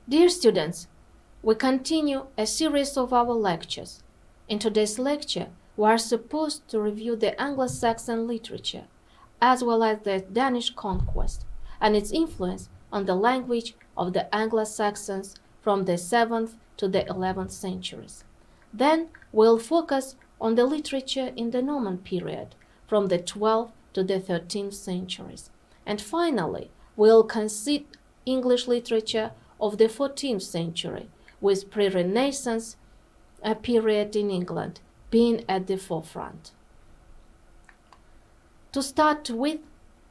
Dear students, we continue a series of our lectures. In today's lecture, we are supposed to review the Anglo-Saxon literature, as well as the Danish conquest, and its influence on the language of the Anglo-Saxons from the 7th to the 11th centuries. Then we'll focus on the literature in the Norman period, from the 12th to the 13th centuries. And finally, we'll consider English literature of the 14th century, with pre-Renaissance period in England being at the forefront. To start with,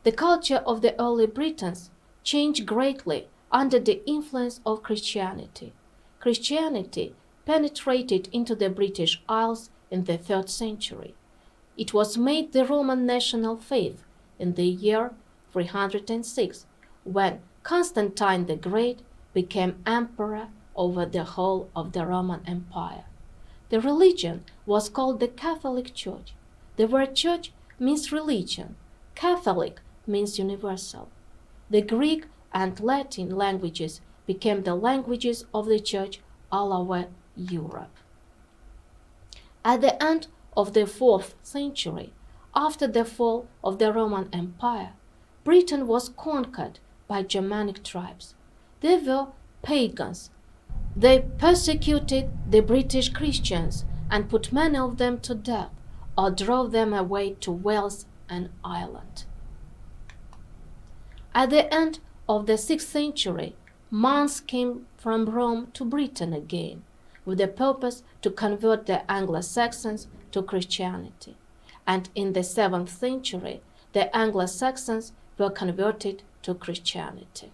the culture of the early Britons changed greatly under the influence of Christianity. Christianity penetrated into the British Isles in the 3rd century. It was made the Roman national faith in the year 306, when Constantine the Great became emperor over the whole of the Roman Empire. The religion was called the Catholic Church. The word church means religion. Catholic means universal. The Greek and Latin languages became the languages of the church all over Europe. At the end of the 4th century, after the fall of the Roman Empire, Britain was conquered by Germanic tribes. They were pagans. They persecuted the British Christians and put many of them to death or drove them away to Wales and Ireland. At the end of the 6th century, monks came from Rome to Britain again, with the purpose to convert the Anglo-Saxons to Christianity. And in the 7th century, the Anglo-Saxons were converted to Christianity.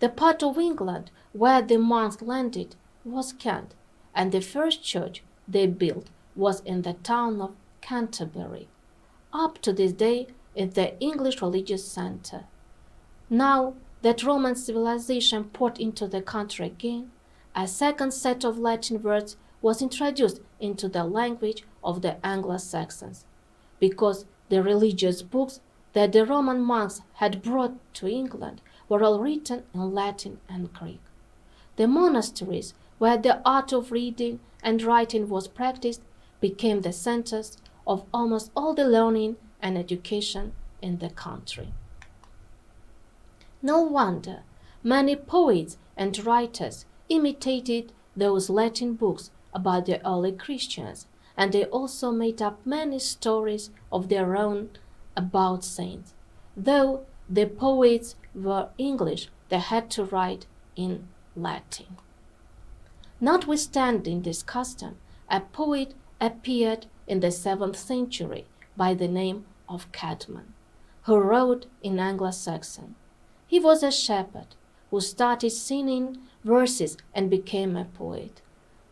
The part of England where the monks landed was Kent, and the first church they built was in the town of Canterbury. Up to this day, it's the English religious center. Now that Roman civilization poured into the country again, a second set of Latin words was introduced into the language of the Anglo-Saxons, because the religious books that the Roman monks had brought to England were all written in Latin and Greek. The monasteries, where the art of reading and writing was practiced, became the centers of almost all the learning and education in the country. No wonder many poets and writers imitated those Latin books about the early Christians, and they also made up many stories of their own about saints. Though the poets were English, they had to write in Latin. Notwithstanding this custom, a poet appeared in the 7th century by the name of Cadman, who wrote in Anglo-Saxon. He was a shepherd who started singing verses and became a poet.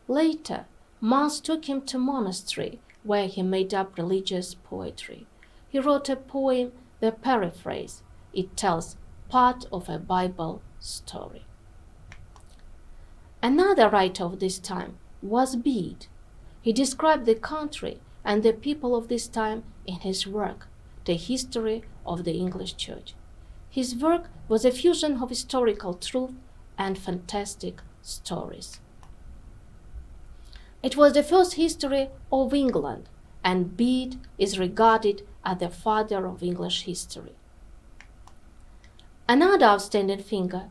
Later, monks took him to monastery where he made up religious poetry. He wrote a poem, The Paraphrase. It tells part of a Bible story. Another writer of this time was Bede. He described the country and the people of this time in his work, The History of the English Church. His work was a fusion of historical truth and fantastic stories. It was the first history of England, and Bede is regarded as the father of English history. Another outstanding figure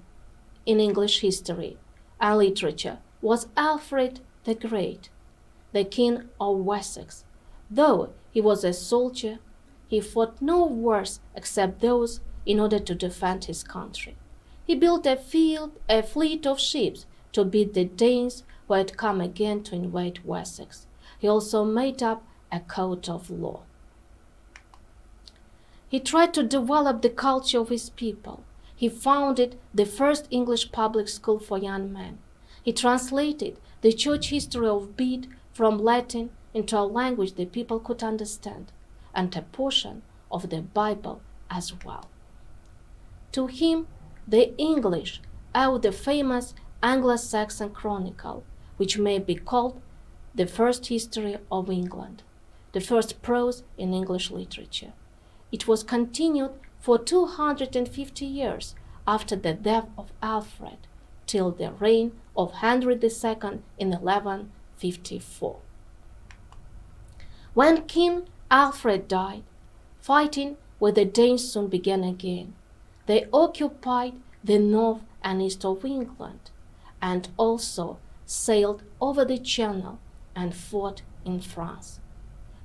in English history and literature was Alfred the Great, the King of Wessex. Though he was a soldier, he fought no wars except those in order to defend his country. He built a fleet of ships to beat the Danes who had come again to invade Wessex. He also made up a code of law. He tried to develop the culture of his people. He founded the first English public school for young men. He translated the church history of Bede from Latin into a language the people could understand, and a portion of the Bible as well. To him, the English owe the famous Anglo-Saxon Chronicle, which may be called the first history of England, the first prose in English literature. It was continued for 250 years after the death of Alfred till the reign of Henry II in 1154. When King Alfred died, fighting with the Danes soon began again. They occupied the north and east of England, and also sailed over the Channel and fought in France.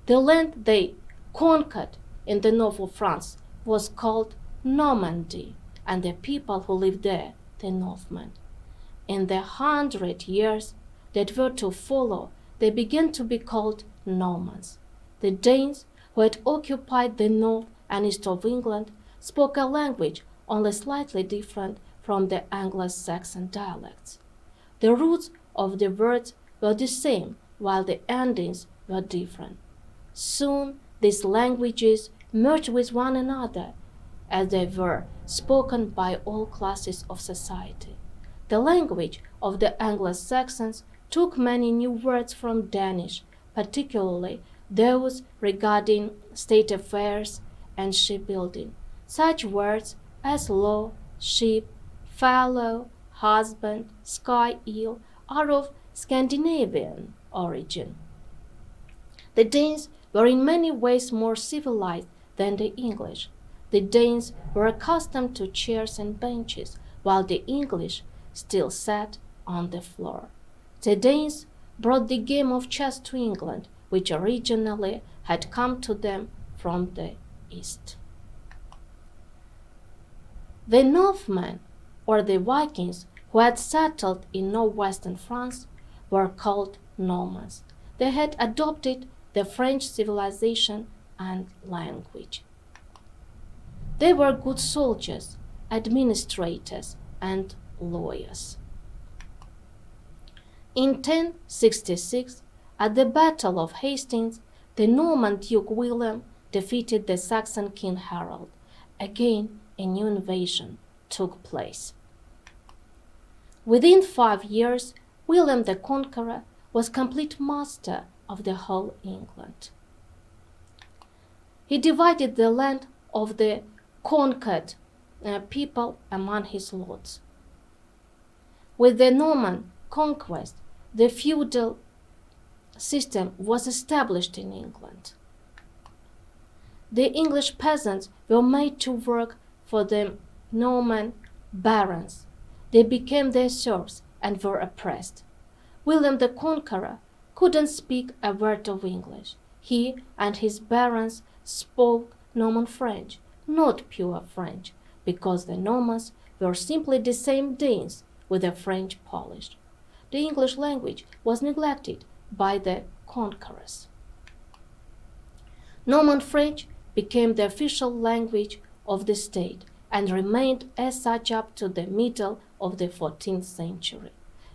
The land they conquered in the north of France was called Normandy, and the people who lived there, the Northmen. In the 100 years that were to follow, they began to be called Normans. The Danes, who had occupied the north and east of England, spoke a language only slightly different from the Anglo-Saxon dialects. The roots of the words were the same, while the endings were different. Soon these languages merged with one another, as they were spoken by all classes of society. The language of the Anglo-Saxons took many new words from Danish, particularly those regarding state affairs and shipbuilding. Such words as law, ship, fellow, husband, sky eel are of Scandinavian origin. The Danes were in many ways more civilized than the English. The Danes were accustomed to chairs and benches, while the English still sat on the floor. The Danes brought the game of chess to England, which originally had come to them from the east. The Northmen, or the Vikings, who had settled in northwestern France, were called Normans. They had adopted the French civilization and language. They were good soldiers, administrators, and lawyers. In 1066, at the Battle of Hastings, the Norman Duke William defeated the Saxon King Harold. Again, a new invasion took place. Within 5 years, William the Conqueror was complete master of the whole England. He divided the land of the conquered people among his lords. With the Norman conquest, the feudal system was established in England. The English peasants were made to work for the Norman barons. They became their serfs and were oppressed. William the Conqueror couldn't speak a word of English. He and his barons spoke Norman French, not pure French, because the Normans were simply the same Danes with the French polished. The English language was neglected by the conquerors. Norman French became the official language of the state and remained as such up to the middle of the 14th century.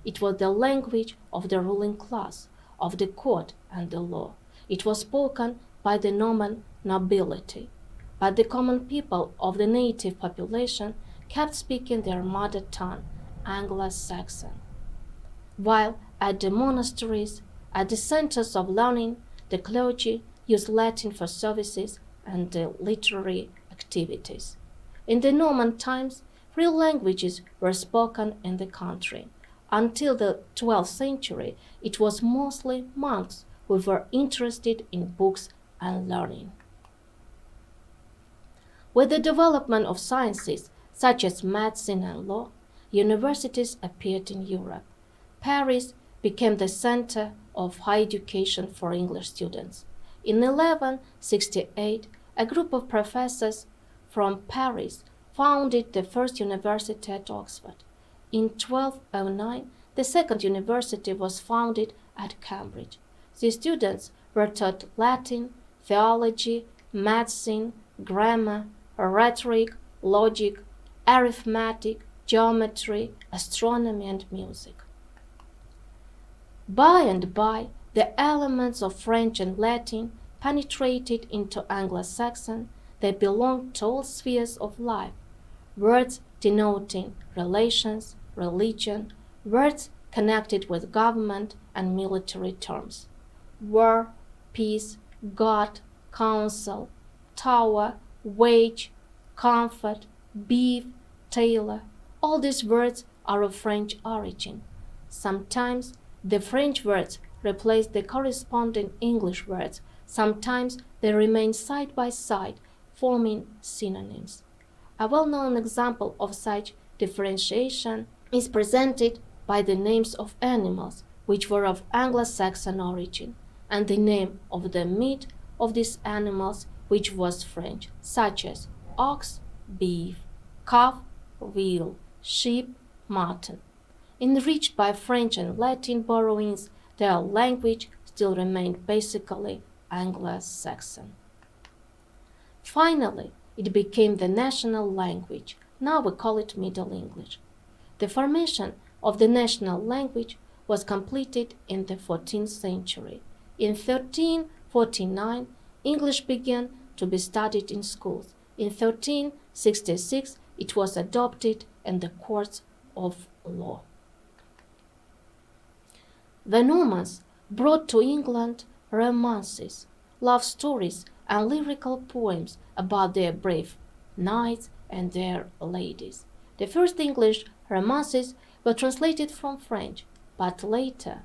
It was the language of the ruling class, of the court and the law. It was spoken by the Norman nobility, but the common people of the native population kept speaking their mother tongue, Anglo-Saxon. While at the monasteries, at the centers of learning, the clergy used Latin for services and literary activities. In the Norman times, real languages were spoken in the country. Until the 12th century, it was mostly monks who were interested in books and learning. With the development of sciences such as medicine and law, universities appeared in Europe. Paris became the center of high education for English students. In 1168, a group of professors from Paris founded the first university at Oxford. In 1209, the second university was founded at Cambridge. The students were taught Latin, theology, medicine, grammar, rhetoric, logic, arithmetic, geometry, astronomy, and music. By and by, the elements of French and Latin penetrated into Anglo-Saxon. They belonged to all spheres of life. Words denoting relations, religion, words connected with government and military terms. War, peace, God, counsel, tower, wage, comfort, beef, tailor. All these words are of French origin. Sometimes the French words replace the corresponding English words. Sometimes they remain side by side, forming synonyms. A well-known example of such differentiation is presented by the names of animals which were of Anglo-Saxon origin, and the name of the meat of these animals which was French, such as ox, beef, calf, veal, sheep, mutton. Enriched by French and Latin borrowings, their language still remained basically Anglo-Saxon. Finally, it became the national language. Now we call it Middle English. The formation of the national language was completed in the 14th century. In 1349, English began to be studied in schools. In 1366, it was adopted in the courts of law. The Normans brought to England romances, love stories, and lyrical poems about their brave knights and their ladies. The first English romances were translated from French, but later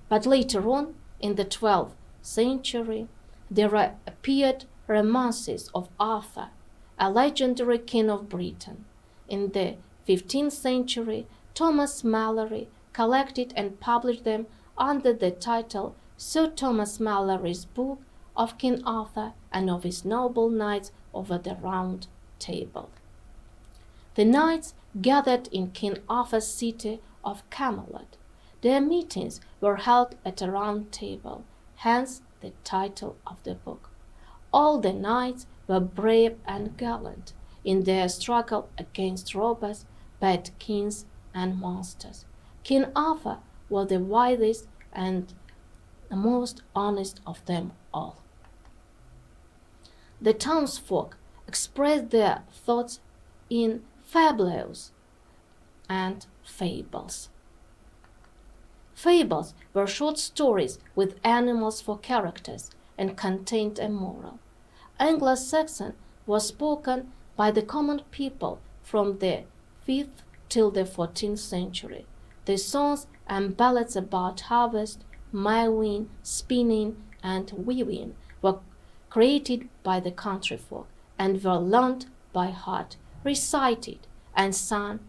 on, in the 12th century, there appeared romances of Arthur, a legendary king of Britain. In the 15th century, Thomas Malory collected and published them under the title Sir Thomas Malory's Book of King Arthur and of his noble knights over the Round Table. The knights gathered in King Arthur's city of Camelot. Their meetings were held at a round table, hence the title of the book. All the knights were brave and gallant in their struggle against robbers, bad kings, and monsters. King Arthur was the wisest and the most honest of them all. The townsfolk expressed their thoughts in fabliaux and fables. Fables were short stories with animals for characters and contained a moral. Anglo-Saxon was spoken by the common people from the 5th till the 14th century. The songs and ballads about harvest, mowing, spinning, and weaving were created by the country folk and were learned by heart, recited and sung,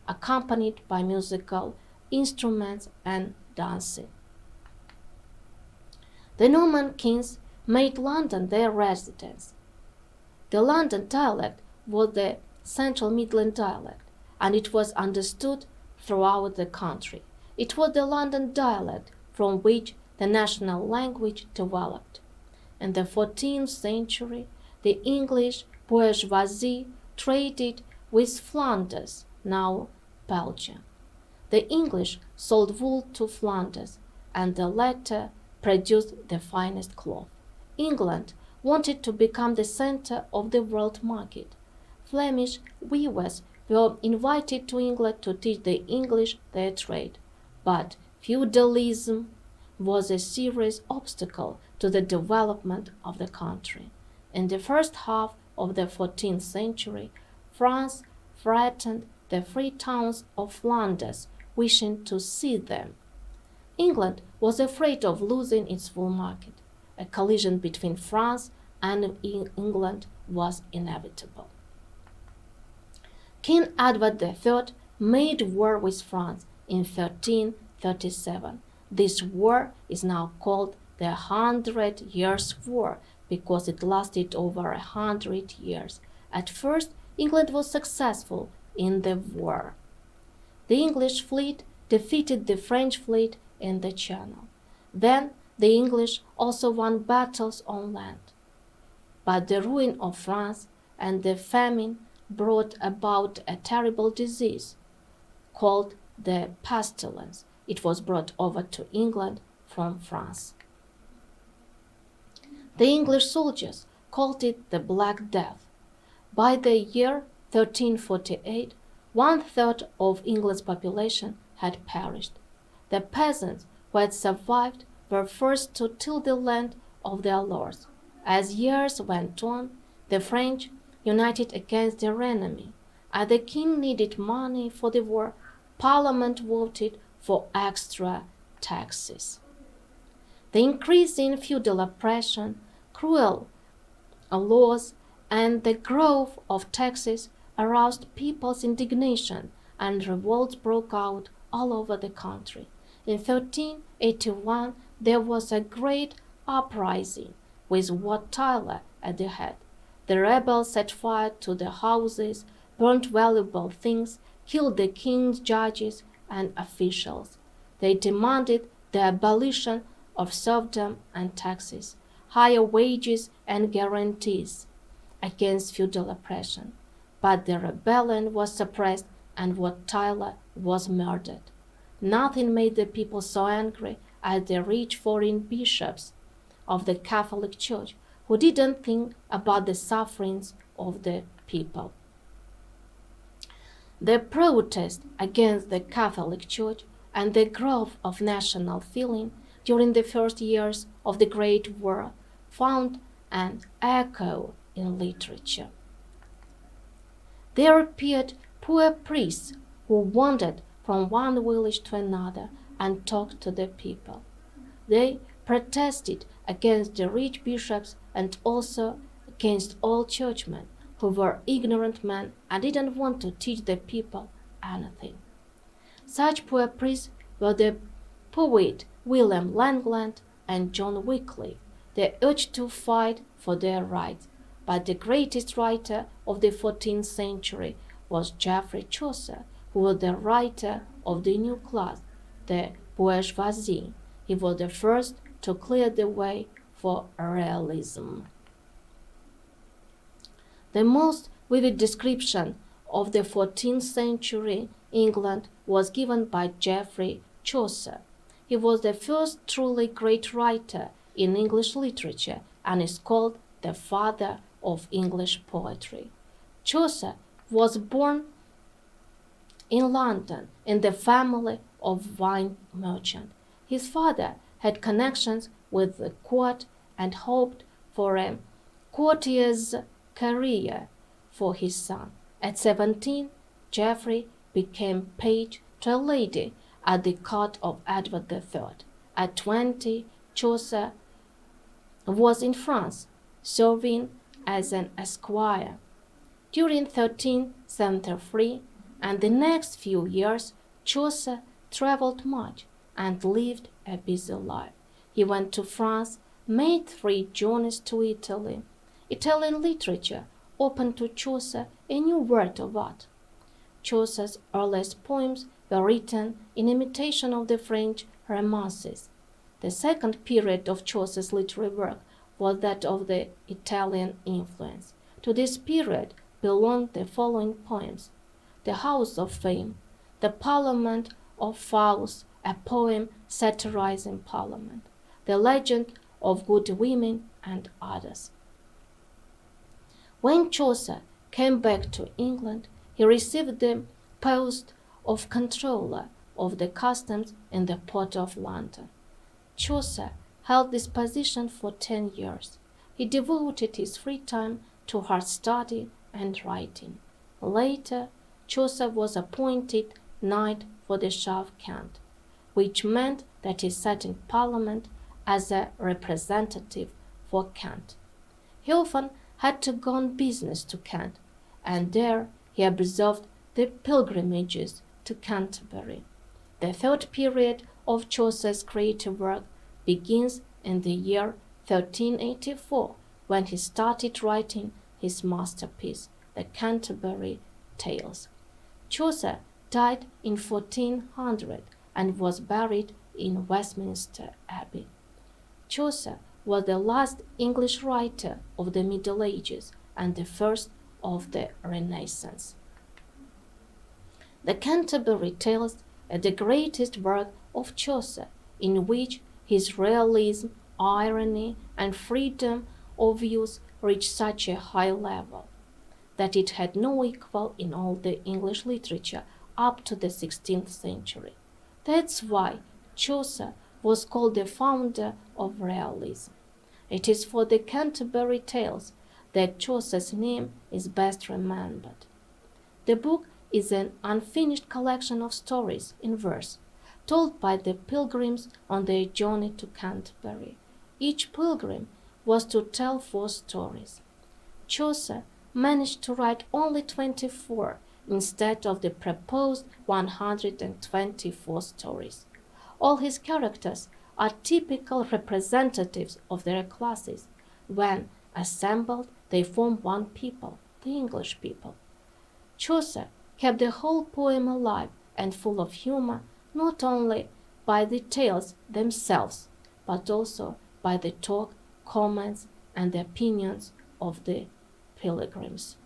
accompanied by musical instruments and dancing. The Norman kings made London their residence. The London dialect was the Central Midland dialect, and it was understood throughout the country. It was the London dialect from which the national language developed. In the 14th century, the English bourgeoisie traded with Flanders, now Belgium. The English sold wool to Flanders, and the latter produced the finest cloth. England wanted to become the center of the world market. Flemish weavers were invited to England to teach the English their trade, but feudalism was a serious obstacle to the development of the country. In the first half of the 14th century, France threatened the free towns of Flanders, wishing to seize them. England was afraid of losing its wool market. A collision between France and England was inevitable. King Edward III made war with France in 1337. This war is now called the 100 Years' War because it lasted over 100 years. At first, England was successful in the war. The English fleet defeated the French fleet in the Channel. Then the English also won battles on land. But the ruin of France and the famine brought about a terrible disease called the pestilence. It was brought over to England from France. The English soldiers called it the Black Death. By the year 1348, 1/3 of England's population had perished. The peasants who had survived were forced to till the land of their lords. As years went on, the French united against their enemy. As the king needed money for the war, Parliament voted for extra taxes. The increase in feudal oppression, cruel laws, and the growth of taxes aroused people's indignation, and revolts broke out all over the country. In 1381, there was a great uprising, with Wat Tyler at the head. The rebels set fire to the houses, burnt valuable things, killed the king's judges and officials. They demanded the abolition of serfdom and taxes, higher wages and guarantees against feudal oppression. But the rebellion was suppressed and Wat Tyler was murdered. Nothing made the people so angry as the rich foreign bishops of the Catholic Church, who didn't think about the sufferings of the people. The protest against the Catholic Church and the growth of national feeling during the first years of the Great War found an echo in literature. There appeared poor priests who wandered from one village to another and talked to the people. They protested against the rich bishops and also against all churchmen who were ignorant men and didn't want to teach the people anything. Such poor priests were the poet William Langland and John Wycliffe. They urged to fight for their rights, but the greatest writer of the 14th century was Geoffrey Chaucer, who was the writer of the new class, the bourgeoisie. He was the first to clear the way for realism. The most vivid description of the 14th century England was given by Geoffrey Chaucer. He was the first truly great writer in English literature and is called the father of English poetry. Chaucer was born in London in the family of wine merchant. His father had connections with the court and hoped for a courtier's career for his son. At 17, Geoffrey became page to a lady at the court of Edward III. At 20, Chaucer was in France, serving as an esquire. During 1373 and the next few years, Chaucer traveled much and lived a busy life. He went to France, made 3 journeys to Italy. Italian literature opened to Chaucer a new world of art. Chaucer's earliest poems were written in imitation of the French romances. The second period of Chaucer's literary work was that of the Italian influence. To this period belonged the following poems: The House of Fame, The Parliament of Fowls, a poem satirizing Parliament, The Legend of Good Women, and others. When Chaucer came back to England, he received the post of Controller of the Customs in the Port of London. Chaucer held this position for 10 years. He devoted his free time to hard study and writing. Later, Chaucer was appointed Knight for the Shire of Kent, which meant that he sat in Parliament as a representative for Kent. He often had to go on business to Kent, and there he observed the pilgrimages to Canterbury. The third period of Chaucer's creative work begins in the year 1384, when he started writing his masterpiece, the Canterbury Tales. Chaucer died in 1400 and was buried in Westminster Abbey. Chaucer was the last English writer of the Middle Ages and the first of the Renaissance. The Canterbury Tales are the greatest work of Chaucer, in which his realism, irony, and freedom of use reached such a high level that it had no equal in all the English literature up to the 16th century. That's why Chaucer was called the founder of realism. It is for the Canterbury Tales that Chaucer's name is best remembered. The book is an unfinished collection of stories in verse, told by the pilgrims on their journey to Canterbury. Each pilgrim was to tell 4 stories. Chaucer managed to write only 24 instead of the proposed 124 stories. All his characters are typical representatives of their classes. When assembled, they form one people, the English people. Chaucer kept the whole poem alive and full of humor, not only by the tales themselves, but also by the talk, comments, and the opinions of the pilgrims.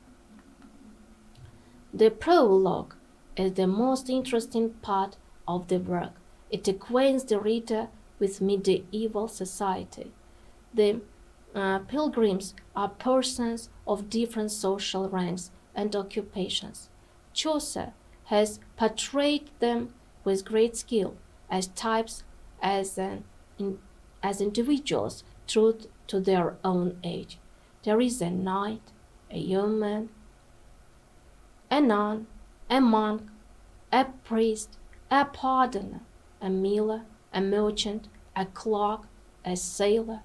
The prologue is the most interesting part of the work. It acquaints the reader with medieval society. The pilgrims are persons of different social ranks and occupations. Chaucer has portrayed them with great skill as types, as individuals true to their own age. There is a knight, a yeoman, a nun, a monk, a priest, a pardoner, a miller, a merchant, a clerk, a sailor,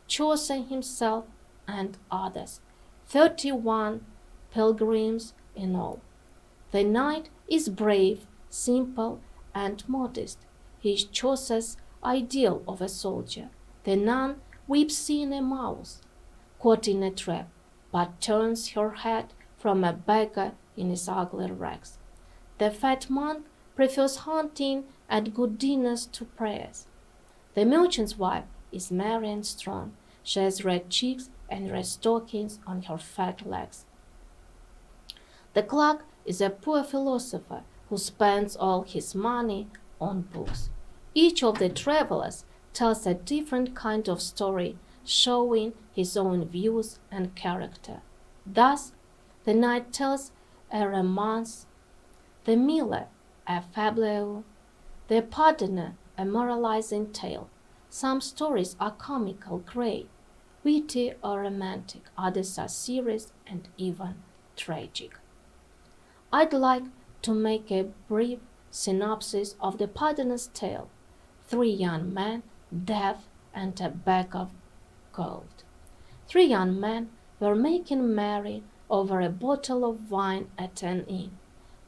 Chaucer himself, and others. 31 pilgrims in all. The knight is brave, simple, and modest. He is Chaucer's ideal of a soldier. The nun weeps in a mouse, caught in a trap, but turns her head from a beggar in his ugly rags. The fat monk prefers hunting and good dinners to prayers. The merchant's wife is merry and strong. She has red cheeks and red stockings on her fat legs. The clerk is a poor philosopher who spends all his money on books. Each of the travelers tells a different kind of story, showing his own views and character. Thus, the knight tells a romance, the miller a fable, the pardoner a moralizing tale. Some stories are comical, grey, witty or romantic, others are serious and even tragic. I'd like to make a brief synopsis of the pardoner's tale. 3 young men, death, and a bag of gold. 3 young men were making merry over a bottle of wine at an inn,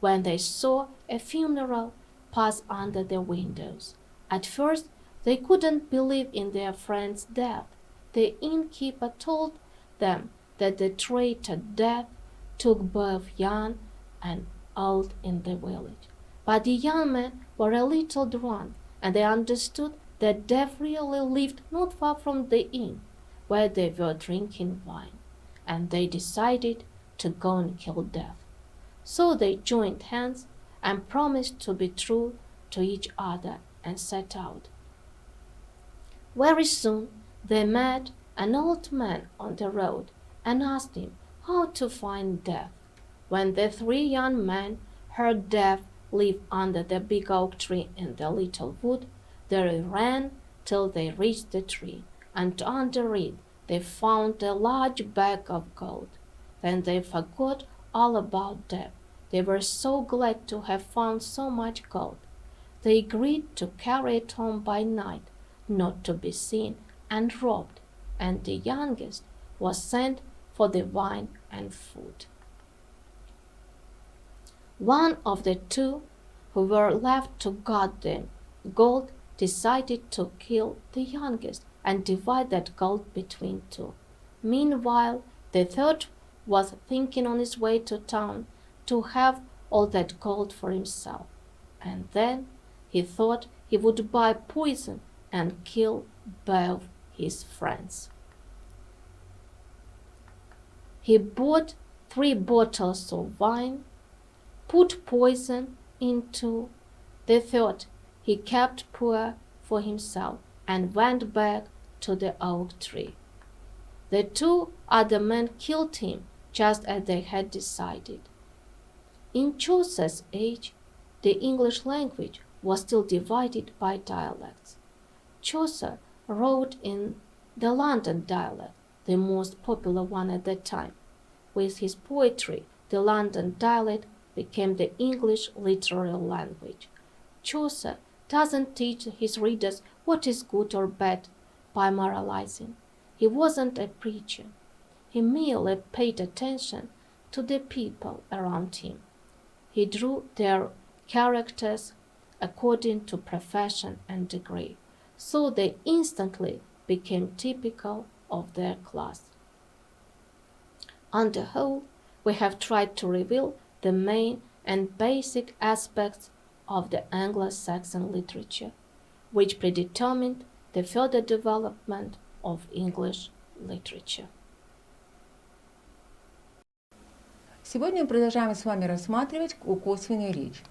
when they saw a funeral pass under their windows. At first, they couldn't believe in their friend's death. The innkeeper told them that the traitor Death took both young and old in the village. But the young men were a little drunk, and they understood that Death really lived not far from the inn where they were drinking wine, and they decided to go and kill Death. So they joined hands and promised to be true to each other and set out. Very soon they met an old man on the road and asked him how to find Death. When the 3 young men heard Death live under the big oak tree in the little wood, they ran till they reached the tree, and under it they found a large bag of gold. Then they forgot all about Death. They were so glad to have found so much gold. They agreed to carry it home by night, not to be seen and robbed, and the youngest was sent for the wine and food. One of the 2 who were left to guard the gold decided to kill the youngest and divide that gold between 2. Meanwhile, the 3rd was thinking on his way to town to have all that gold for himself, and then he thought he would buy poison and kill both his friends. He bought 3 bottles of wine, put poison into the 3rd he kept poor for himself, and went back to the oak tree. The 2 other men killed him just as they had decided. In Chaucer's age, the English language was still divided by dialects. Chaucer wrote in the London dialect, the most popular one at that time. With his poetry, the London dialect became the English literary language. Chaucer doesn't teach his readers what is good or bad by moralizing. He wasn't a preacher. He merely paid attention to the people around him. He drew their characters according to profession and degree, so they instantly became typical of their class. On the whole, we have tried to reveal the main and basic aspects of the Anglo-Saxon literature, which predetermined the further development of English literature. Сегодня мы продолжаем с вами рассматривать косвенную речь.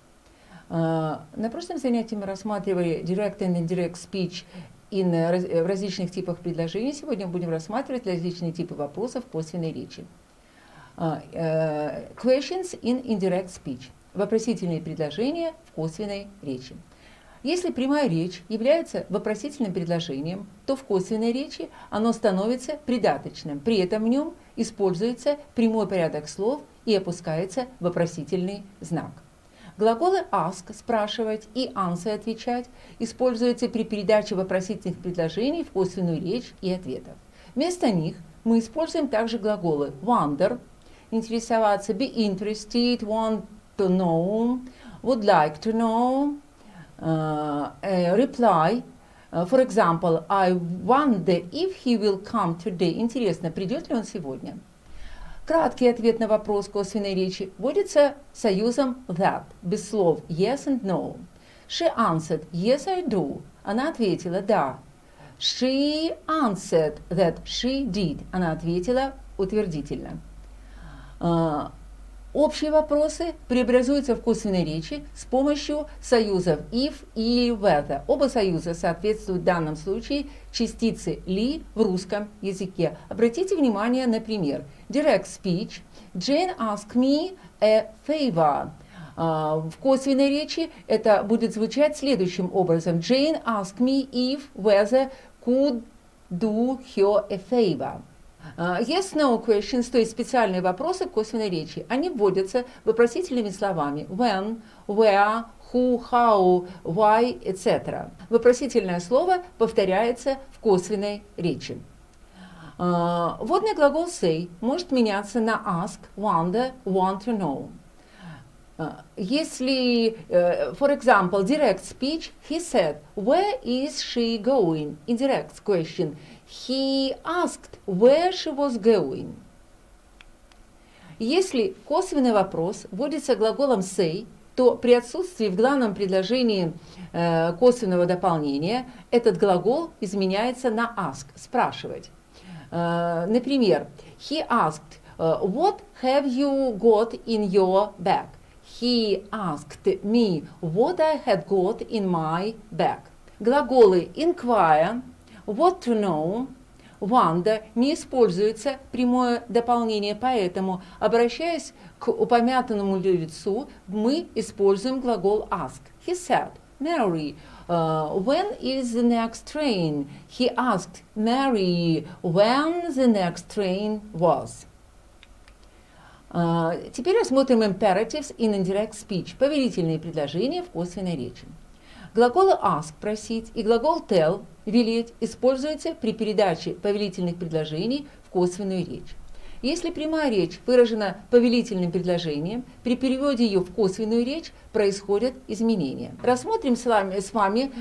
На прошлом занятии мы рассматривали direct and indirect speech в различных типах предложений. Сегодня мы будем рассматривать различные типы вопросов косвенной речи. Questions in indirect speech. Вопросительные предложения в косвенной речи. Если прямая речь является вопросительным предложением, то в косвенной речи оно становится придаточным. При этом в нем используется прямой порядок слов и опускается вопросительный знак. Глаголы ask – спрашивать и answer – отвечать используются при передаче вопросительных предложений в косвенную речь и ответов. Вместо них мы используем также глаголы wonder – интересоваться, be interested, want to know, would like to know, reply. For example, I wonder if he will come today. Интересно, придет ли он сегодня? Краткий ответ на вопрос косвенной речи вводится союзом that, без слов yes and no. She answered, yes I do. Она ответила да. She answered that she did. Она ответила утвердительно. Общие вопросы преобразуются в косвенной речи с помощью союзов if и whether. Оба союза соответствуют в данном случае частице ли в русском языке. Обратите внимание на пример. Direct speech. Jane asked me a favor. В косвенной речи это будет звучать следующим образом. Jane asked me if whether could do her a favor. Yes-no questions, то есть специальные вопросы косвенной речи, они вводятся вопросительными словами when, where, who, how, why, etc. Вопросительное слово повторяется в косвенной речи. Вводный глагол say может меняться на ask, wonder, want to know. Если, for example, direct speech, he said, where is she going? Indirect question. He asked where she was going. Если косвенный вопрос вводится глаголом say, то при отсутствии в главном предложении косвенного дополнения этот глагол изменяется на ask, спрашивать. Например, he asked, what have you got in your bag? He asked me what I had got in my bag. Глаголы inquire, what to know, wonder не используется прямое дополнение, поэтому, обращаясь к упомянутому лицу, мы используем глагол ask. He said, Mary, when is the next train? He asked Mary when the next train was. Теперь рассмотрим imperatives in indirect speech, повелительные предложения в косвенной речи. Глаголы ask – просить и глагол tell – велеть используются при передаче повелительных предложений в косвенную речь. Если прямая речь выражена повелительным предложением, при переводе ее в косвенную речь происходят изменения. Рассмотрим с вами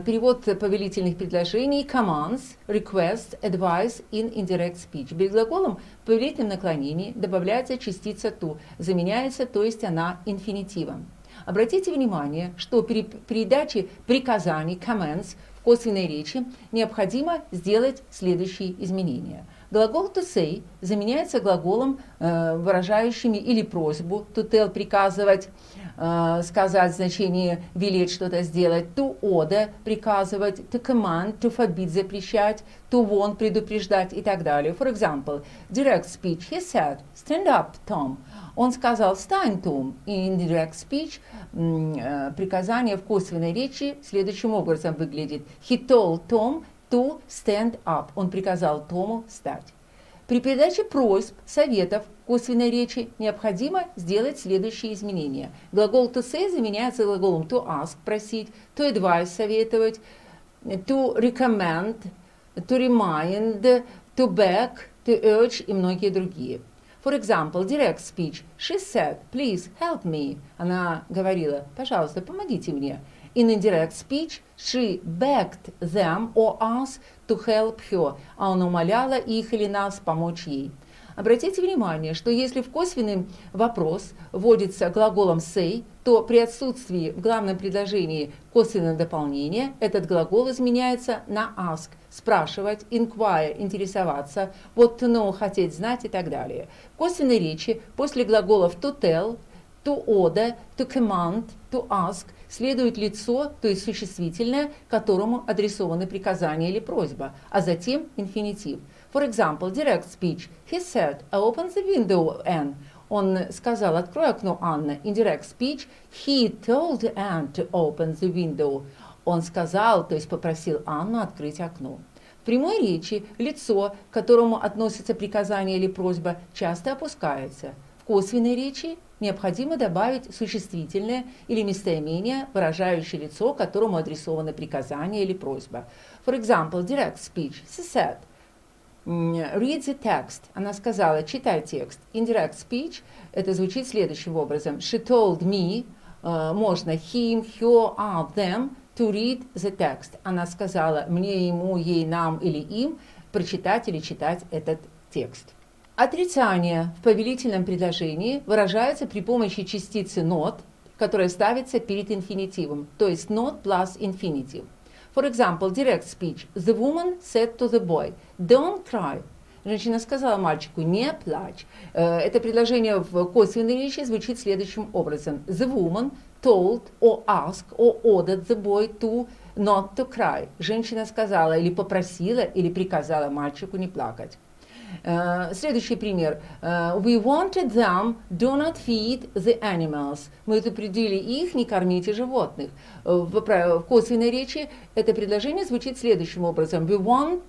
перевод повелительных предложений commands, request, advice in indirect speech. Перед глаголом в повелительном наклонении добавляется частица to, заменяется, то есть она инфинитивом. Обратите внимание, что при передаче приказаний commands в косвенной речи необходимо сделать следующие изменения. Глагол to say заменяется глаголом, выражающими или просьбу, to tell – приказывать, сказать, значение велеть что-то сделать, to order – приказывать, to command – to forbid – запрещать, to warn – предупреждать и так далее. For example, direct speech, he said, stand up, Tom. Он сказал, встань, Том. И indirect speech, приказание в косвенной речи следующим образом выглядит. He told Tom to stand up. Он приказал Тому встать. При передаче просьб, советов, косвенной речи необходимо сделать следующие изменения. Глагол to say заменяется глаголом to ask, просить, to advise, советовать, to recommend, to remind, to beg, to urge и многие другие. For example, direct speech. She said, please help me. Она говорила, пожалуйста, помогите мне. In indirect speech, she begged them or us to help her. А она умоляла их или нас помочь ей. Обратите внимание, что если в косвенный вопрос вводится глаголом say, то при отсутствии в главном предложении косвенного дополнения этот глагол изменяется на ask, спрашивать, inquire, интересоваться, what to know, хотеть знать и так далее. В косвенной речи после глаголов to tell, to order, to command, to ask следует лицо, то есть существительное, которому адресованы приказания или просьба, а затем инфинитив. For example, direct speech. He said, open the window, Anne. Он сказал, открой окно, Анна. In direct speech, he told Anne to open the window. Он сказал, то есть попросил Анну открыть окно. В прямой речи лицо, к которому относится приказание или просьба, часто опускается. В косвенной речи необходимо добавить существительное или местоимение, выражающее лицо, которому адресовано приказание или просьба. For example, direct speech. She said, read the text. Она сказала, читай текст. Indirect speech это звучит следующим образом. She told me, можно him, her, them, to read the text. Она сказала мне, ему, ей, нам или им прочитать или читать этот текст. Отрицание в повелительном предложении выражается при помощи частицы not, которая ставится перед инфинитивом, то есть not plus infinitive. For example, direct speech. The woman said to the boy, don't cry. Женщина сказала мальчику, не плачь. Это предложение в косвенной речи звучит следующим образом. The woman told or asked or ordered the boy to not to cry. Женщина сказала или попросила или приказала мальчику не плакать. Следующий пример. We wanted them, do not feed the animals. Мы предупредили их, не кормите животных. В косвенной речи это предложение звучит следующим образом. We want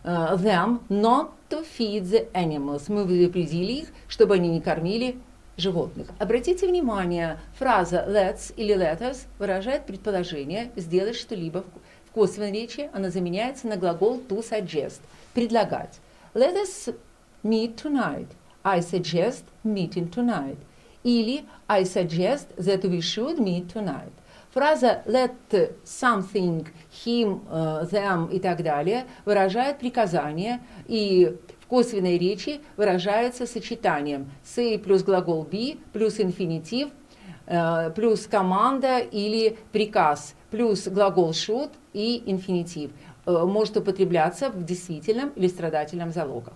them not to feed the animals. Мы предупредили их, чтобы они не кормили животных. Обратите внимание, фраза let's или let us выражает предположение сделать что-либо. В косвенной речи она заменяется на глагол to suggest, предлагать. Let us meet tonight. I suggest meeting tonight. Или I suggest that we should meet tonight. Фраза let something, him, them и так далее выражает приказание и в косвенной речи выражается сочетанием say плюс глагол be плюс инфинитив плюс команда или приказ плюс глагол should и инфинитив. Может употребляться в действительном или страдательном залогах.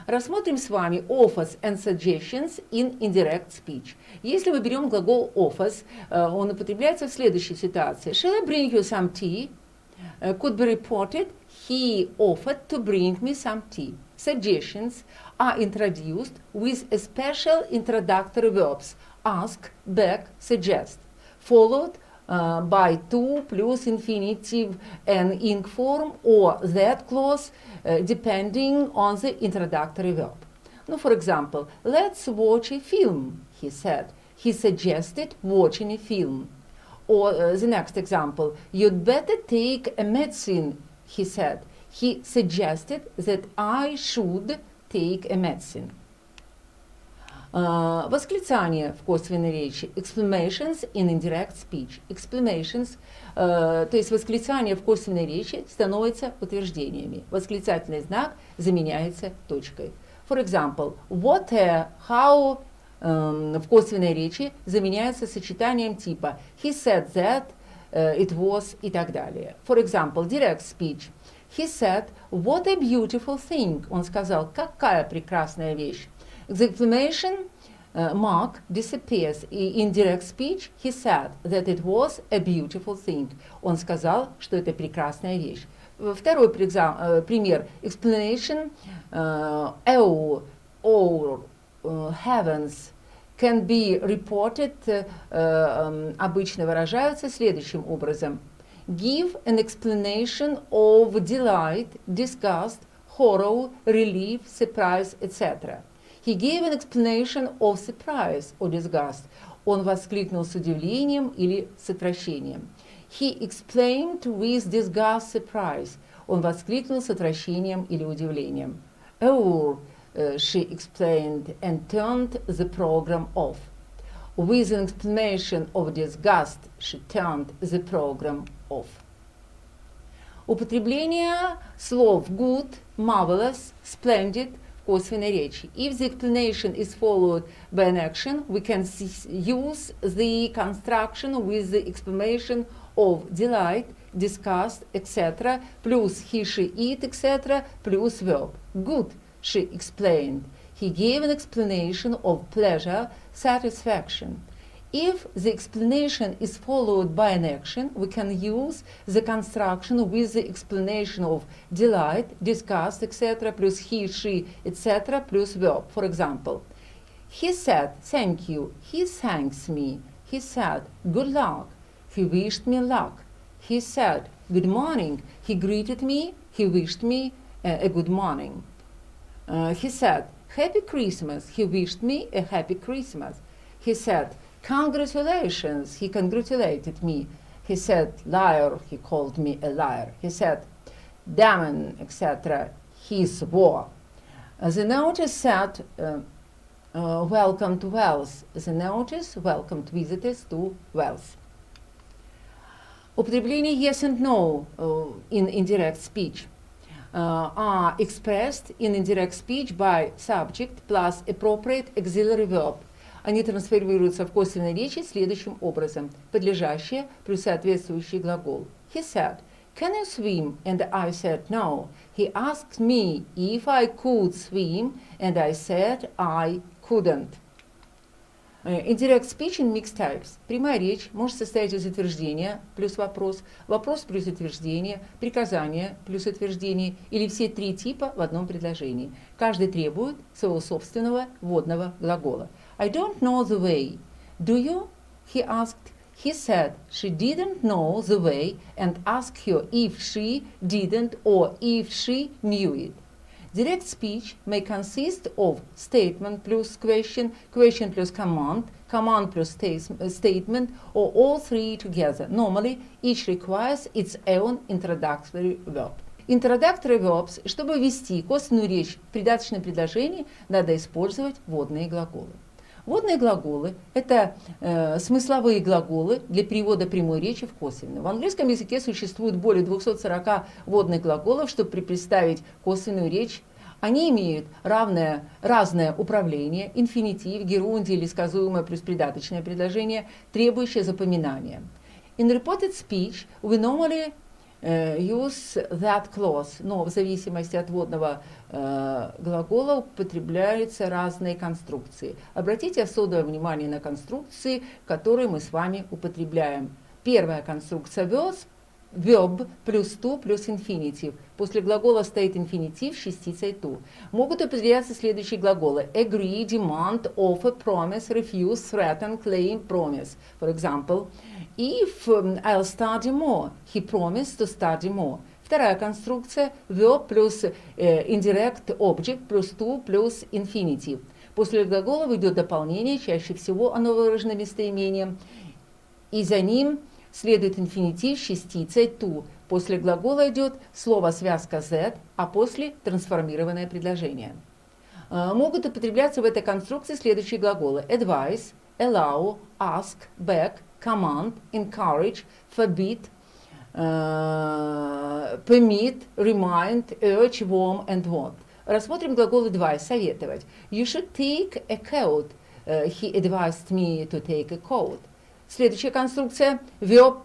Рассмотрим с вами offers and suggestions in indirect speech. Если мы берем глагол offers, он употребляется в следующей ситуации. Shall I bring you some tea? Could be reported, he offered to bring me some tea. Suggestions are introduced with a special introductory verbs ask, beg, suggest, followed by to plus infinitive and ing form or that clause depending on the introductory verb. For example, let's watch a film, he said. He suggested watching a film. Or the next example, you'd better take a medicine, he said. He suggested that I should take a medicine. Восклицания в косвенной речи. Exclamations in indirect speech. Exclamations, то есть восклицания в косвенной речи становятся утверждениями. Восклицательный знак заменяется точкой. For example, what, how в косвенной речи заменяется сочетанием типа he said that, it was и так далее. For example, direct speech. He said, what a beautiful thing. Он сказал, какая прекрасная вещь. The exclamation mark disappears. In direct speech, he said that it was a beautiful thing. Он сказал, что это прекрасная вещь. Второй пример. Explanation oh or heavens can be reported обычно выражаются следующим образом. Give an explanation of delight, disgust, horror, relief, surprise, etc. He gave an explanation of surprise or disgust. Он воскликнул с удивлением или с отвращением. He exclaimed with disgust, surprise. Он воскликнул с отвращением или удивлением. Oh, she explained and turned the program off. With an exclamation of disgust, she turned the program off. Употребление слов good, marvelous, splendid в косвенной речи. If the explanation is followed by an action, we can use the construction with the exclamation of delight, disgust, etc., plus he, she, it, etc., plus verb. Good, she explained. He gave an explanation of pleasure, satisfaction. If the explanation is followed by an action, we can use the construction with the explanation of delight, disgust, etc., plus he, she, etc., plus verb. For example, he said, thank you. He thanks me. He said, good luck. He wished me luck. He said, good morning. He greeted me. He wished me a good morning. He said, happy Christmas. He wished me a happy Christmas. He said, congratulations. He congratulated me. He said, liar. He called me a liar. He said, damn, etc. He swore. The notice said, welcome to Wales. The notice welcomed visitors to Wales. Употребление yes and no in indirect speech are expressed in indirect speech by subject plus appropriate auxiliary verb. Они трансформируются в косвенной речи следующим образом. Подлежащее плюс соответствующий глагол. He said, can you swim? And I said no. He asked me if I could swim, and I said I couldn't. Indirect speech in mixed types. Прямая речь может состоять из утверждения плюс вопрос, вопрос плюс утверждение, приказание плюс утверждение или все три типа в одном предложении. Каждый требует своего собственного вводного глагола. I don't know the way. Do you? He asked. He said she didn't know the way and asked her if she didn't or if she knew it. Direct speech may consist of statement plus question, question plus command, command plus statement, or all three together. Normally, each requires its own introductory verb. Introductory verbs, чтобы ввести косвенную речь в придаточное предложение, надо использовать вводные глаголы. Вводные глаголы – это смысловые глаголы для перевода прямой речи в косвенную. В английском языке существует более 240 вводных глаголов, чтобы представить косвенную речь. Они имеют разное управление, инфинитив, герундий или сказуемое плюс придаточное предложение, требующее запоминания. In reported speech we normally use that clause, но в зависимости от вводного глагола употребляются разные конструкции. Обратите особое внимание на конструкции, которые мы с вами употребляем. Первая конструкция verb плюс to плюс infinitive. После глагола стоит инфинитив с частицей to. Могут определяться следующие глаголы: agree, demand, offer, promise, refuse, threaten, claim, promise. For example, if I'll study more, he promised to study more. Вторая конструкция verb плюс indirect object плюс to плюс infinitive. После глагола идет дополнение, чаще всего оно выражено местоимением, и за ним следует инфинитив с частицей to. После глагола идет слово-связка that, а после трансформированное предложение. Могут употребляться в этой конструкции следующие глаголы: advise, allow, ask, beg, command, encourage, forbid, permit, remind, urge, warn and want. Рассмотрим глагол advise, советовать. You should take a coat. He advised me to take a coat. Следующая конструкция verb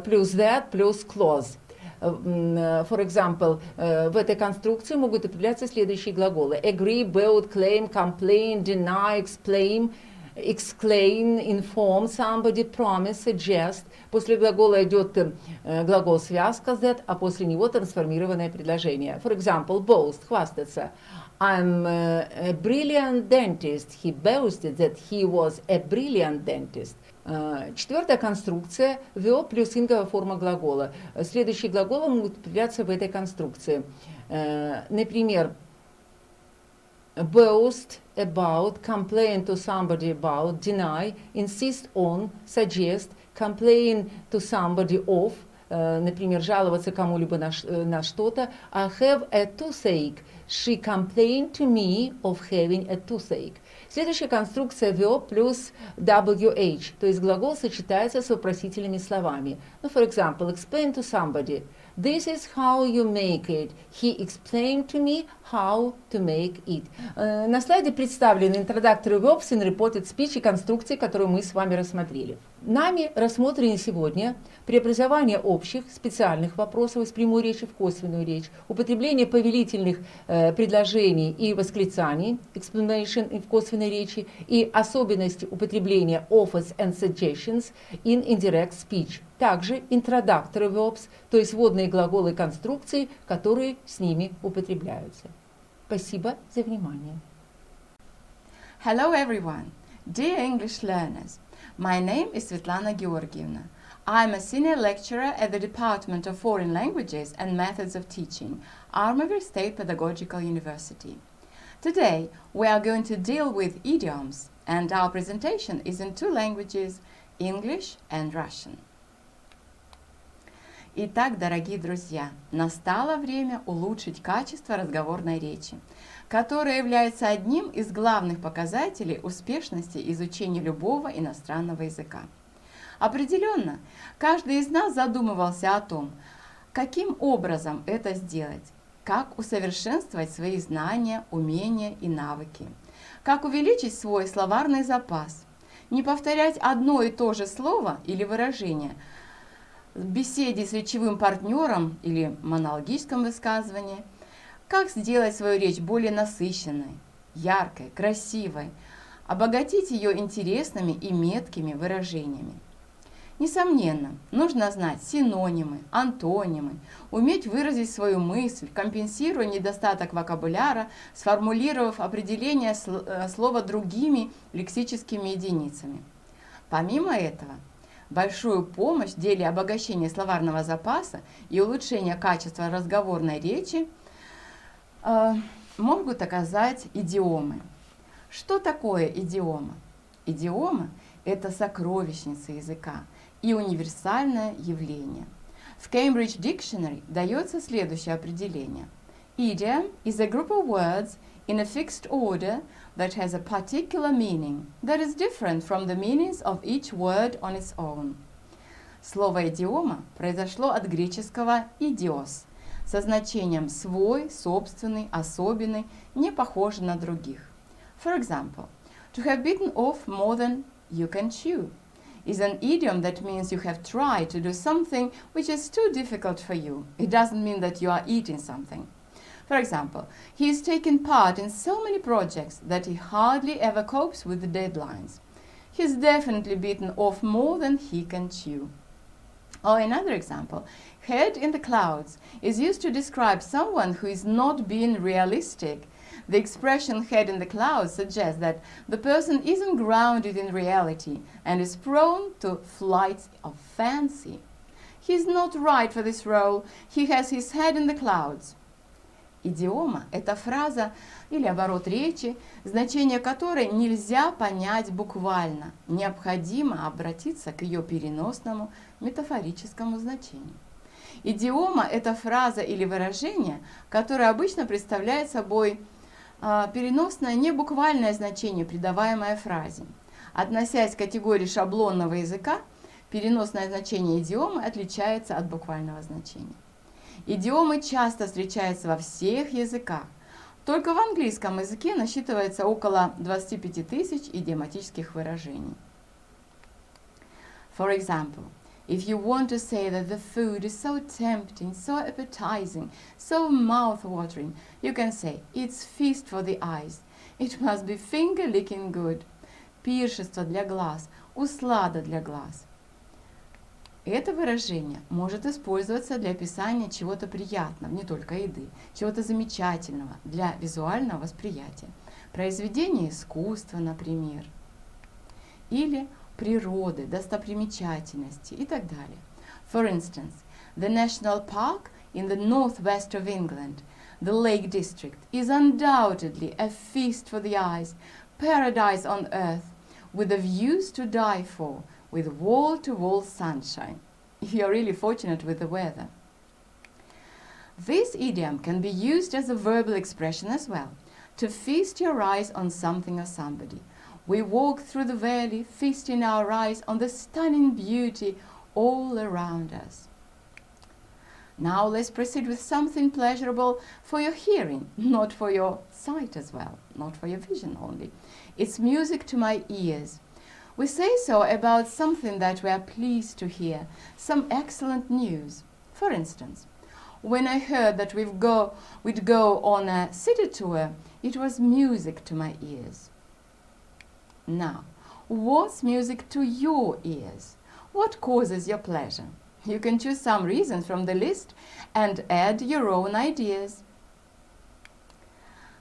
плюс that плюс clause. For example, в этой конструкции могут употребляться следующие глаголы: agree, bold, claim, complain, deny, explain, exclaim, inform somebody, promise, suggest. После глагола идет глагол-связка that, а после него трансформированное предложение. For example, boast, хвастаться. I'm a brilliant dentist. He boasted that he was a brilliant dentist. Четвертая конструкция – verb плюс инговая форма глагола. Следующие глаголы могут появляться в этой конструкции. Например, boast about, complain to somebody about, deny, insist on, suggest, complain to somebody of, например, жаловаться кому-либо на что-то. I have a toothache. She complained to me of having a toothache. Следующая конструкция verb плюс WH, то есть глагол сочетается с вопросительными словами. For example, explain to somebody. This is how you make it. He explained to me how to make it. На слайде представлены introductory verbs in reported speech и конструкции, которые мы с вами рассмотрели. Нами рассмотрены сегодня преобразование общих, специальных вопросов из прямой речи в косвенную речь, употребление повелительных предложений и восклицаний, explanation в косвенной речи, и особенности употребления offers and suggestions in indirect speech. Также introductory verbs, то есть вводные глаголы и конструкции, которые с ними употребляются. Спасибо за внимание. Hello everyone, dear English learners. My name is Svetlana Georgievna. I'm a senior lecturer at the Department of Foreign Languages and Methods of Teaching, Armavir State Pedagogical University. Today, we are going to deal with idioms, and our presentation is in two languages, English and Russian. Итак, дорогие друзья, настало время улучшить качество разговорной речи, которая является одним из главных показателей успешности изучения любого иностранного языка. Определенно, каждый из нас задумывался о том, каким образом это сделать, как усовершенствовать свои знания, умения и навыки, как увеличить свой словарный запас, не повторять одно и то же слово или выражение в беседе с речевым партнером или монологическом высказывании, как сделать свою речь более насыщенной, яркой, красивой, обогатить ее интересными и меткими выражениями. Несомненно, нужно знать синонимы, антонимы, уметь выразить свою мысль, компенсируя недостаток вокабуляра, сформулировав определение слова другими лексическими единицами. Помимо этого, большую помощь в деле обогащения словарного запаса и улучшения качества разговорной речи могут оказать идиомы. Что такое идиома? Идиома – это сокровищница языка и универсальное явление. В Cambridge Dictionary дается следующее определение. Idiom is a group of words in a fixed order that has a particular meaning that is different from the meanings of each word on its own. Слово идиома произошло от греческого «идиос» со значением «свой», «собственный», «особенный», «не похожий на других». For example, to have bitten off more than you can chew is an idiom that means you have tried to do something which is too difficult for you. It doesn't mean that you are eating something. For example, he has taken part in so many projects that he hardly ever copes with the deadlines. He's definitely bitten off more than he can chew. Or another example, head in the clouds is used to describe someone who is not being realistic. The expression head in the clouds suggests that the person isn't grounded in reality and is prone to flights of fancy. He's not right for this role. He has his head in the clouds. Идиома – это фраза или оборот речи, значение которой нельзя понять буквально. Необходимо обратиться к ее переносному метафорическому значению. Идиома – это фраза или выражение, которое обычно представляет собой переносное небуквальное значение, придаваемое фразе. Относясь к категории шаблонного языка, переносное значение идиомы отличается от буквального значения. Идиомы часто встречаются во всех языках. Только в английском языке насчитывается около 25 тысяч идиоматических выражений. For example, if you want to say that the food is so tempting, so appetizing, so mouth-watering, you can say, it's feast for the eyes. It must be finger-licking good. Пиршество для глаз, услада для глаз. Это выражение может использоваться для описания чего-то приятного, не только еды, чего-то замечательного для визуального восприятия. Произведение искусства, например. Или природы, достопримечательностей и так далее. For instance, the national park in the northwest of England, the Lake District, is undoubtedly a feast for the eyes, paradise on earth, with the views to die for, with wall-to-wall sunshine, if you're really fortunate with the weather. This idiom can be used as a verbal expression as well, to feast your eyes on something or somebody. We walk through the valley, feasting our eyes on the stunning beauty all around us. Now let's proceed with something pleasurable for your hearing, not for your sight as well, not for your vision only. It's music to my ears. We say so about something that we are pleased to hear, some excellent news. For instance, when I heard that we'd go on a city tour, it was music to my ears. Now, what's music to your ears? What causes your pleasure? You can choose some reasons from the list and add your own ideas.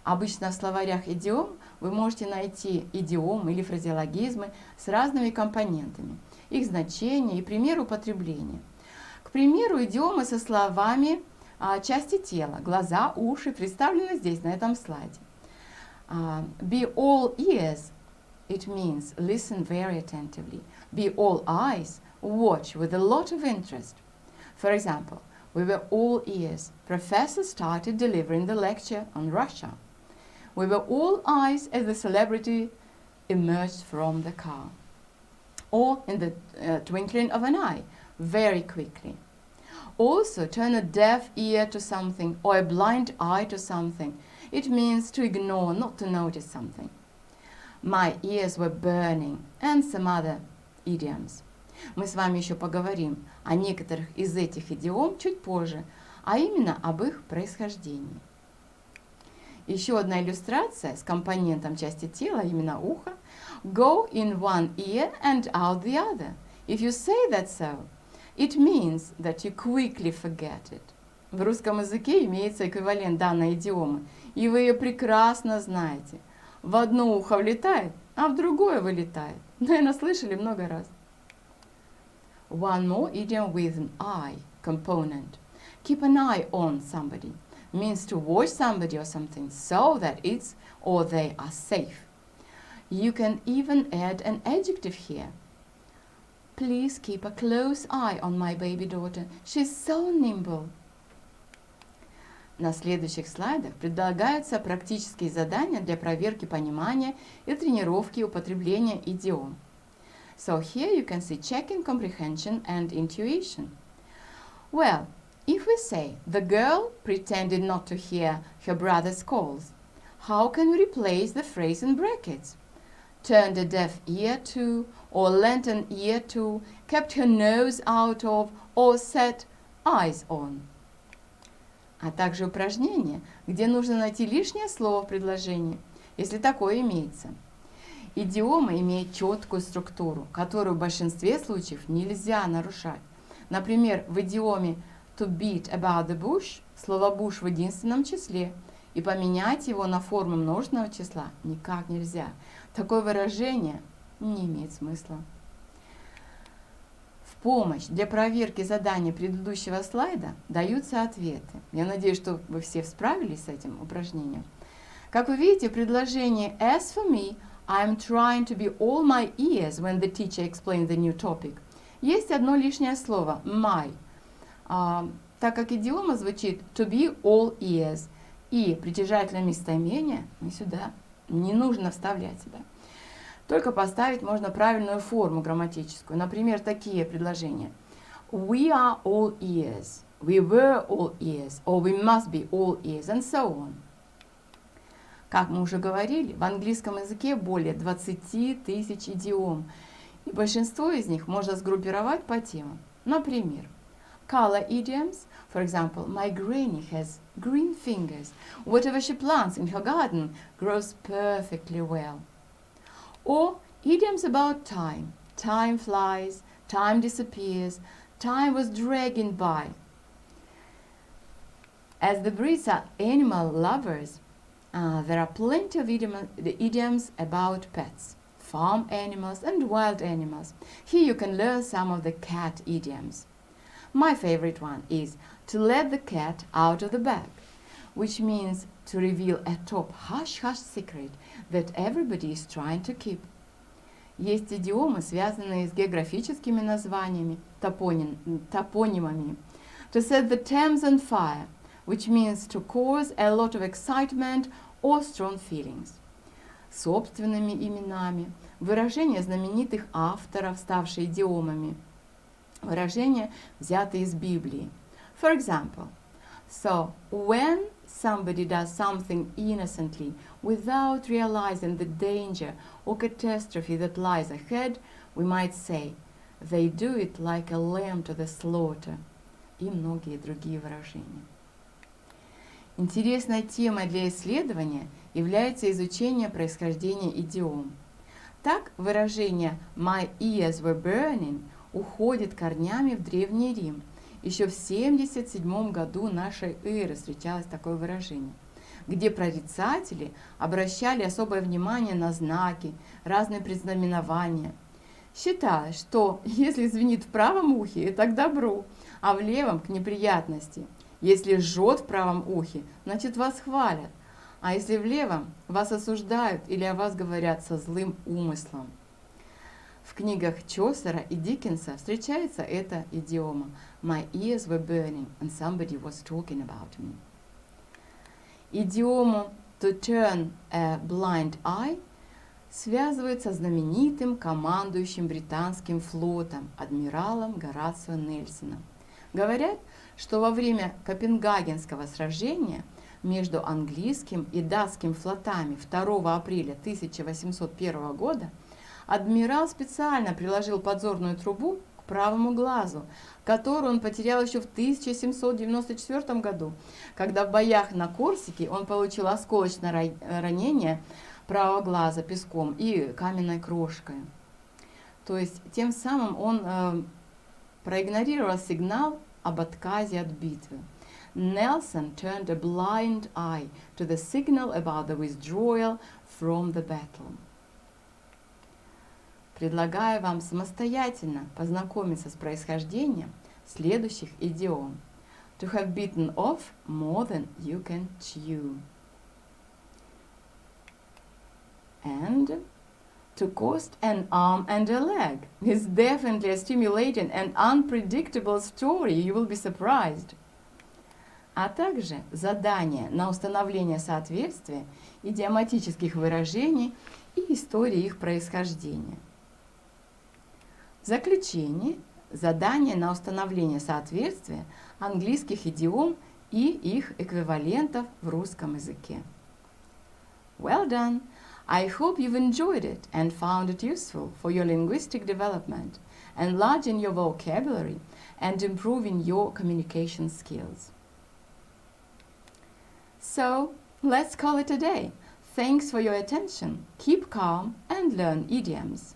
Обычно в словарях идиом вы можете найти идиомы или фразеологизмы с разными компонентами, их значения и пример употребления. К примеру, идиомы со словами части тела, глаза, уши представлены здесь, на этом слайде. Be all ears, it means listen very attentively. Be all eyes, watch with a lot of interest. For example, we were all ears. Professor started delivering the lecture on Russia. We were all eyes as the celebrity emerged from the car. Or in the twinkling of an eye, very quickly. Also, turn a deaf ear to something or a blind eye to something. It means to ignore, not to notice something. My ears were burning, and some other idioms. Мы с вами еще поговорим о некоторых из этих идиом чуть позже, а именно об их происхождении. Еще одна иллюстрация с компонентом части тела, именно ухо. Go in one ear and out the other. If you say that so, it means that you quickly forget it. В русском языке имеется эквивалент данной идиомы, и вы ее прекрасно знаете. В одно ухо влетает, а в другое вылетает. Наверное, слышали много раз. One more idiom with an eye component. Keep an eye on somebody. Means to watch somebody or something so that it's or they are safe. You can even add an adjective here. Please keep a close eye on my baby daughter. She's so nimble. На следующих слайдах предлагаются практические задания для проверки понимания и тренировки употребления идиом. So here you can see checking comprehension and intuition. Well, if we say the girl pretended not to hear her brother's calls, how can we replace the phrase in brackets? Turned a deaf ear to, or lent an ear to, kept her nose out of, or set eyes on. А также упражнение, где нужно найти лишнее слово в предложении, если такое имеется. Идиома имеет четкую структуру, которую в большинстве случаев нельзя нарушать. Например, в идиоме to beat about the bush слово bush в единственном числе, и поменять его на форму множественного числа никак нельзя. Такое выражение не имеет смысла. В помощь для проверки задания предыдущего слайда даются ответы. Я надеюсь, что вы все справились с этим упражнением. Как вы видите, в предложении as for me, I'm trying to be all my ears when the teacher explains the new topic. Есть одно лишнее слово my. Так как идиома звучит to be all ears, и притяжательное местоимение сюда не нужно вставлять сюда. Только поставить можно правильную форму грамматическую. Например, такие предложения. We are all ears, we were all ears, or we must be all ears, and so on. Как мы уже говорили, в английском языке более 20 тысяч идиом, и большинство из них можно сгруппировать по темам. Например, color idioms, for example, my granny has green fingers. Whatever she plants in her garden grows perfectly well. Or idioms about time. Time flies, time disappears, time was dragging by. As the Brits are animal lovers, there are plenty of idioms about pets. farm animals and wild animals. Here you can learn some of the cat idioms. My favorite one is to let the cat out of the bag, which means to reveal a top hush-hush secret that everybody is trying to keep. Есть идиомы, связанные с географическими названиями, топонимами. To set the Thames on fire, which means to cause a lot of excitement or strong feelings. Собственными именами, выражения знаменитых авторов, ставшие идиомами, выражения, взятые из Библии. For example, so when somebody does something innocently without realizing the danger or catastrophe that lies ahead, we might say, they do it like a lamb to the slaughter, и многие другие выражения. Интересной темой для исследования является изучение происхождения идиом. Так, выражение «my ears were burning» уходит корнями в Древний Рим. Еще в 77 году нашей эры встречалось такое выражение, где прорицатели обращали особое внимание на знаки, разные предзнаменования. Считалось, что если звенит в правом ухе, это к добру, а в левом к неприятности. Если жжет в правом ухе, значит вас хвалят, а если в левом, вас осуждают или о вас говорят со злым умыслом. В книгах Чосера и Диккенса встречается эта идиома «My ears were burning and somebody was talking about me». Идиому «to turn a blind eye» связывает со знаменитым командующим британским флотом адмиралом Горацио Нельсоном. Говорят, что во время Копенгагенского сражения между английским и датским флотами 2 апреля 1801 года адмирал специально приложил подзорную трубу к правому глазу, которую он потерял еще в 1794 году, когда в боях на Корсике он получил осколочное ранение правого глаза песком и каменной крошкой. То есть тем самым он проигнорировал сигнал об отказе от битвы. Nelson turned a blind eye to the signal about the withdrawal from the battle. Предлагаю вам самостоятельно познакомиться с происхождением следующих идиом. To have bitten off more than you can chew. And to cost an arm and a leg is definitely a stimulating and unpredictable story. You will be surprised. А также задание на установление соответствия идиоматических выражений и истории их происхождения. В заключение задание на установление соответствия английских идиом и их эквивалентов в русском языке. Well done! I hope you've enjoyed it and found it useful for your linguistic development, enlarging your vocabulary and improving your communication skills. So, let's call it a day. Thanks for your attention. Keep calm and learn idioms.